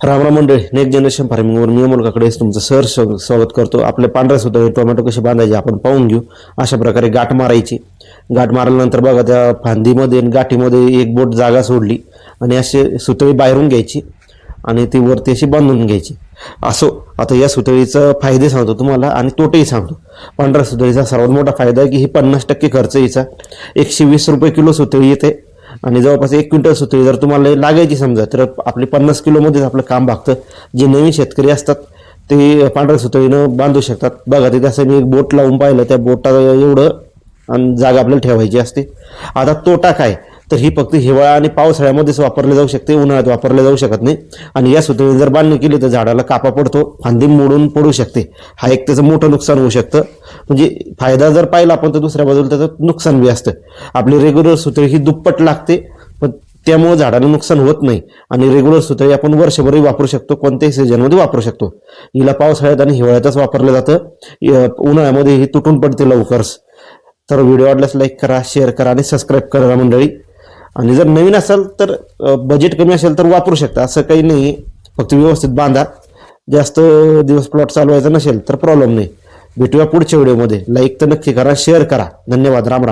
रामराम मंडळी, next generation फार्मिंगवर मी अमोलकाकडे तुमचं स्वागत करतो. आपले पांढऱ्या सुतावे टोमॅटो कसे बांधायचे आपण पाहून घेऊ. अशा प्रकारे गाठ मारायची. गाठ मारल्यानंतर बघा त्या फांदीमध्ये आणि गाठीमध्ये एक बोट जागा सोडली आणि असे सुतळी बाहेरून घ्यायची आणि ती वरती अशी बांधून घ्यायची. असो, आता या सुतळीचा फायदे सांगतो तुम्हाला आणि तोटेही सांगतो. पांढऱ्या सुतळीचा सर्वात मोठा फायदा आहे की ही 50% खर्च यायचा. 120 रुपये किलो सुतळी येते आणि जवळपास 1 क्विंटल सुतळी जर तुम्हाला लागायची समजा तर आपली 50 किलोमध्येच आपलं काम भागतं. जे नवीन शेतकरी असतात ते पांढऱ्या सुतळीनं बांधू शकतात. बघा तिथे असं मी एक बोट लावून पाहिलं, त्या बोटा एवढं आणि जागा आपल्याला ठेवायची असते. आता तोटा काय, तर ही फक्त हिवाळा आणि पावसाळ्यामध्येच वापरले जाऊ शकते, उन्हाळ्यात वापरले जाऊ शकत नाही. आणि या सुतळी जर बांधणी केली तर झाडाला कापा पडतो, फांदी मोडून पडू शकते. हा एक त्याचं मोठं नुकसान होऊ शकतं. म्हणजे फायदा जर पाहिला आपण तर दुसऱ्या बाजूला त्याचं नुकसान बी असतं. आपली रेग्युलर सुतळी ही दुप्पट लागते, पण त्यामुळे झाडाला नुकसान होत नाही. आणि रेग्युलर सुतळी आपण वर्षभरही वापरू शकतो, कोणत्याही सीझनमध्ये वापरू शकतो. हिला पावसाळ्यात आणि हिवाळ्यातच वापरलं जातं. उन्हाळ्यामध्ये ही तुटून पडते लवकरच. तर व्हिडिओ आवडल्यास लाईक करा, शेअर करा आणि सबस्क्राईब करा मंडळी. आणि जर नवीन असेल तर बजेट कमी असेल तर वापरू शकता, असं काही नाही. फक्त व्यवस्थित बांधा. जास्त दिवस प्लॉट चालवायचा नसेल तर प्रॉब्लेम नाही. भेटूया पुढच्या व्हिडिओमध्ये. लाईक तर नक्की करा, शेअर करा. धन्यवाद. राम राम.